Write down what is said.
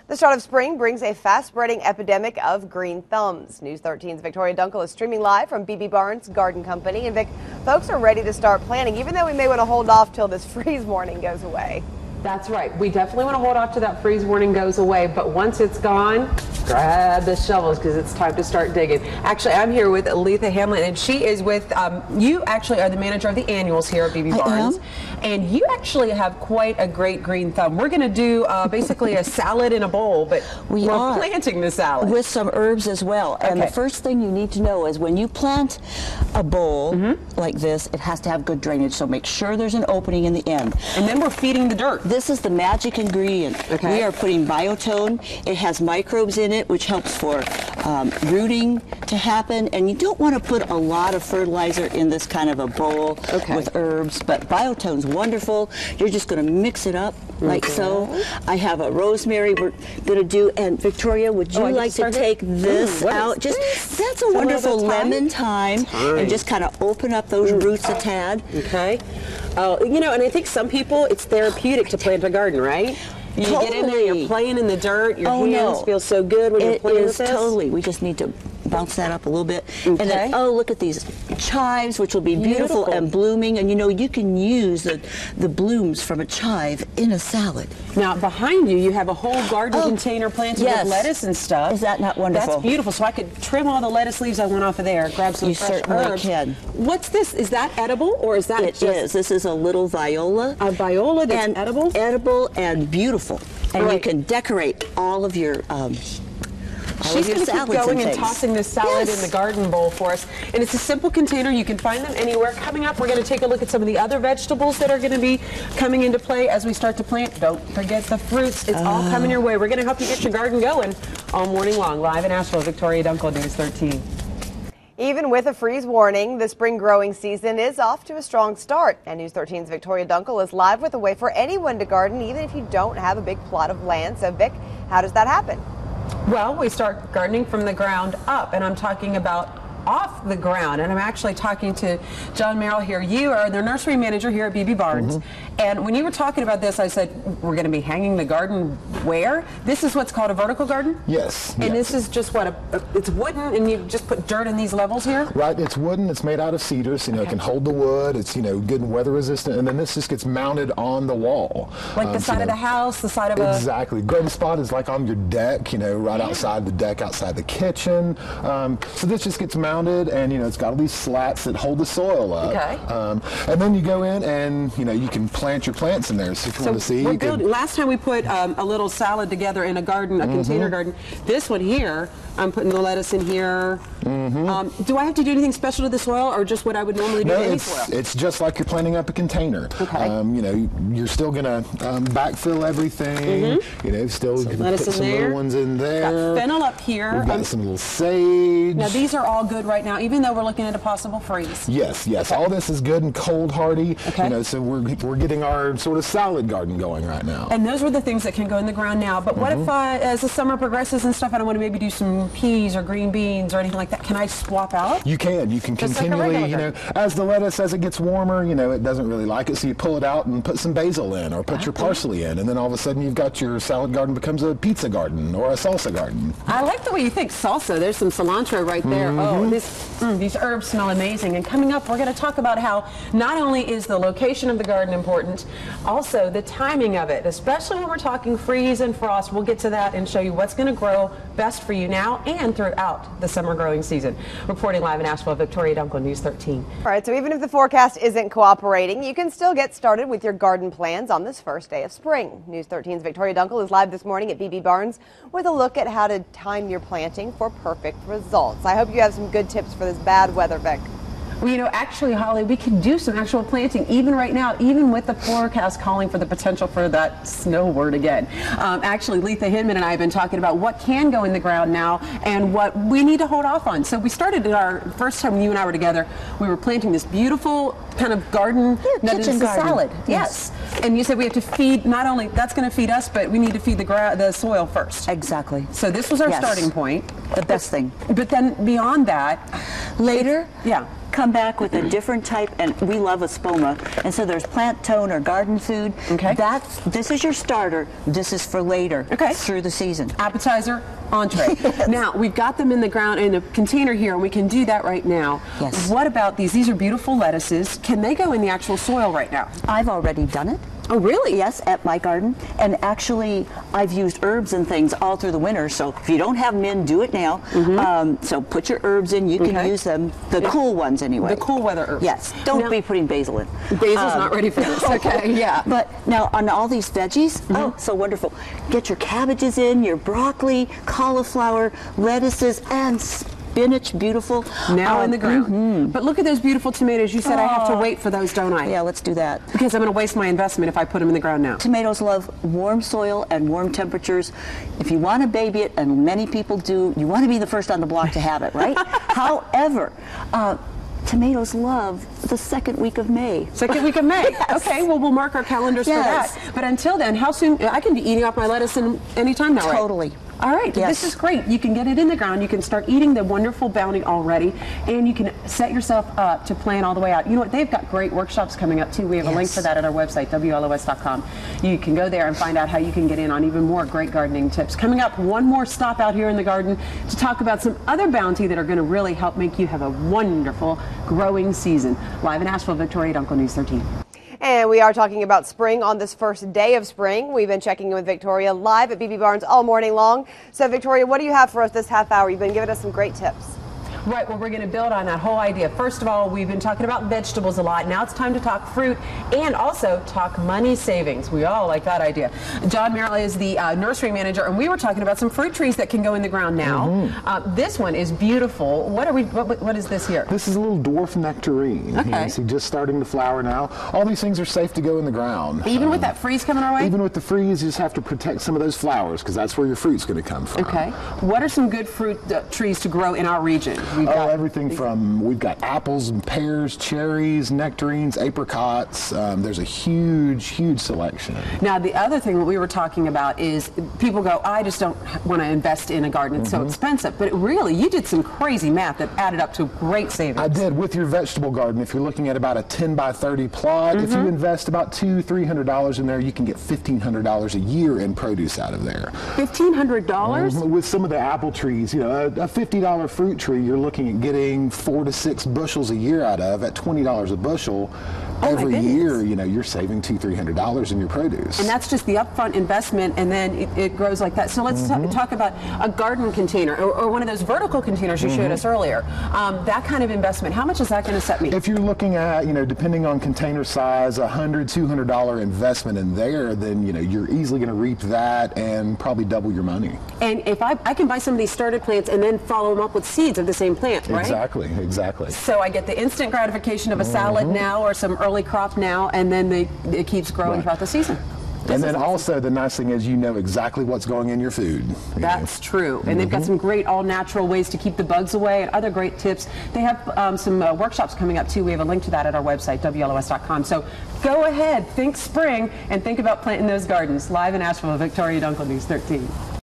The start of spring brings a fast-spreading epidemic of green thumbs. News 13's Victoria Dunkel is streaming live from BB Barnes Garden Company. And Vic, folks are ready to start planting, even though we may want to hold off till this freeze warning goes away. That's right. We definitely want to hold off till that freeze warning goes away. But once it's gone, grab the shovels because it's time to start digging. Actually, I'm here with Letha Hamlin, and she is with, you actually are the manager of the annuals here at BB Barnes. And you actually have quite a great green thumb. We're going to do basically a salad in a bowl, but we're planting the salad. With some herbs as well. And the first thing you need to know is when you plant a bowl like this, it has to have good drainage. So make sure there's an opening in the end. And then we're feeding the dirt. This is the magic ingredient. We are putting biotone. It has microbes in it, which helps for rooting to happen. And you don't want to put a lot of fertilizer in this kind of a bowl with herbs, but biotone's wonderful. You're just going to mix it up like so. I have a rosemary we're going to do. And Victoria, would you like to take this out? Just that's a wonderful lemon thyme, and just kind of open up those roots a tad. You know, and I think some people, it's therapeutic to plant a garden, right? You get in there, you're playing in the dirt, your hands feel so good when you're playing with this. Totally. We just need to bounce that up a little bit. And then, look at these chives, which will be beautiful and blooming. And you know, you can use the blooms from a chive in a salad. Now, behind you, you have a whole garden container planted with lettuce and stuff. Is that not wonderful? That's beautiful. So I could trim all the lettuce leaves I want off of there, grab some fresh herbs. You certainly can. What's this? Is that edible, or is that It is. This is a little viola. A viola that's edible? Edible and beautiful. And you can decorate all of your She's going to keep going and tossing this salad in the garden bowl for us. And it's a simple container. You can find them anywhere. Coming up, we're going to take a look at some of the other vegetables that are going to be coming into play as we start to plant. Don't forget the fruits. It's all coming your way. We're going to help you get your garden going all morning long. Live in Asheville, Victoria Dunkel, News 13. Even with a freeze warning, the spring growing season is off to a strong start. And News 13's Victoria Dunkel is live with a way for anyone to garden, even if you don't have a big plot of land. So, Vic, how does that happen? Well, we start gardening from the ground up, and I'm talking about off the ground, and I'm actually talking to John Merrill here. You are the nursery manager here at BB Barnes, and when you were talking about this, I said we're going to be hanging the garden where? This is what's called a vertical garden? Yes. And this is just what, it's wooden, and you just put dirt in these levels here? Right, it's wooden, it's made out of cedars, you know, it can hold the wood, it's, you know, good and weather resistant, and then this just gets mounted on the wall. Like the side of the house, the side of a... Exactly. Garden spot is like on your deck, you know, right outside the deck, outside the kitchen. So this just gets mounted, and you know, it's got all these slats that hold the soil up. And then you go in and, you know, you can plant your plants in there. So if you want to see, we're building, last time we put a little salad together in a garden, a container garden. This one here, I'm putting the lettuce in here. Do I have to do anything special to the soil, or just what I would normally do to any soil? It's just like you're planting up a container. You know, you're still going to backfill everything. You know, still put some little ones in there. Got fennel up here. We've got some little sage. Now these are all good right now, even though we're looking at a possible freeze. Yes, yes. All this is good and cold hardy. You know, so we're getting our sort of salad garden going right now. And those are the things that can go in the ground now. But what if as the summer progresses and stuff, I don't want to maybe do some peas or green beans or anything like that? Can I swap out? You can. You can continually, you know, as the lettuce, as it gets warmer, you know, it doesn't really like it, so you pull it out and put some basil in, or put your parsley in, and then all of a sudden you've got your salad garden becomes a pizza garden or a salsa garden. I like the way you think salsa. There's some cilantro right there. Oh, these herbs smell amazing. And coming up, we're going to talk about how not only is the location of the garden important, also the timing of it, especially when we're talking freeze and frost. We'll get to that and show you what's going to grow best for you now and throughout the summer growing season. Reporting live in Asheville, Victoria Dunkel, News 13. All right, so even if the forecast isn't cooperating, you can still get started with your garden plans on this first day of spring. News 13's Victoria Dunkel is live this morning at BB Barnes with a look at how to time your planting for perfect results. I hope you have some good tips for this bad weather, Vic. Well, you know, actually, Holly, we can do some actual planting even right now, even with the forecast calling for the potential for that snow word again. Actually, Letha Hamlin and I have been talking about what can go in the ground now and what we need to hold off on. So we started in our first time you and I were together, we were planting this beautiful kind of garden that is a salad. Yes. And you said we have to feed, not only that's going to feed us, but we need to feed the soil first. Exactly. So this was our starting point. The best thing. But then beyond that, later, come back with a different type, and we love espoma, and so there's plant tone or garden food. Okay. This is your starter. This is for later. Okay. Through the season. Appetizer, entree. Now, we've got them in the ground in a container here, and we can do that right now. Yes. What about these? These are beautiful lettuces. Can they go in the actual soil right now? I've already done it. Oh, really? Yes, at my garden. And actually, I've used herbs and things all through the winter, so if you don't have them in, do it now. So put your herbs in. You can use them, the cool ones anyway. The cool weather herbs. Yes. Don't be putting basil in. Basil's not ready for this. Okay, yeah. But now on all these veggies, oh, so wonderful. Get your cabbages in, your broccoli, cauliflower, lettuces, and spinach, beautiful. Now in the ground. But look at those beautiful tomatoes. You said I have to wait for those, don't I? Yeah, let's do that. Because I'm going to waste my investment if I put them in the ground now. Tomatoes love warm soil and warm temperatures. If you want to baby it, and many people do, you want to be the first on the block to have it, right? However, tomatoes love the second week of May. Second week of May. Yes. Okay, well, we'll mark our calendars for that. But until then, how soon? I can be eating off my lettuce any time now, right? Totally. All right, Yes. This is great. You can get it in the ground. You can start eating the wonderful bounty already, and you can set yourself up to plan all the way out. You know what? They've got great workshops coming up, too. We have a link for that at our website, WLOS.com. You can go there and find out how you can get in on even more great gardening tips. Coming up, one more stop out here in the garden to talk about some other bounty that are going to really help make you have a wonderful growing season. Live in Asheville, Victoria Dunkel, News 13. And we are talking about spring on this first day of spring. We've been checking in with Victoria live at BB Barnes all morning long. So, Victoria, what do you have for us this half hour? You've been giving us some great tips. Right, well, we're going to build on that whole idea. First of all, we've been talking about vegetables a lot. Now it's time to talk fruit and also talk money savings. We all like that idea. John Merrill is the nursery manager, and we were talking about some fruit trees that can go in the ground now. This one is beautiful. What is this here? This is a little dwarf nectarine. Okay. You know, see, just starting to flower now. All these things are safe to go in the ground. Even with that freeze coming our way? Even with the freeze, you just have to protect some of those flowers because that's where your fruit's going to come from. Okay. What are some good fruit trees to grow in our region? Everything from, we've got apples and pears, cherries, nectarines, apricots. There's a huge selection. Now, the other thing that we were talking about is people go, I just don't want to invest in a garden. It's so expensive. But really, you did some crazy math that added up to great savings. I did. With your vegetable garden, if you're looking at about a 10 by 30 plot, if you invest about $200-300 in there, you can get $1,500 a year in produce out of there. $1,500? With some of the apple trees, you know, a $50 fruit tree, you're looking at getting 4 to 6 bushels a year out of at $20 a bushel. Every year, you know, you're saving $200-300 in your produce. And that's just the upfront investment, and then it grows like that. So let's talk about a garden container or one of those vertical containers you showed us earlier. That kind of investment, how much is that going to set me? If you're looking at, you know, depending on container size, $100-200 investment in there, then, you know, you're easily going to reap that and probably double your money. And if I can buy some of these started plants and then follow them up with seeds of the same plant, right? Exactly. So I get the instant gratification of a salad now or some early crop now, and then it keeps growing throughout the season. And then also the nice thing is you know exactly what's going in your food. That's true. And they've got some great all-natural ways to keep the bugs away and other great tips. They have some workshops coming up too. We have a link to that at our website, WLOS.com. So go ahead, think spring, and think about planting those gardens. Live in Asheville, Victoria Dunkel, News 13.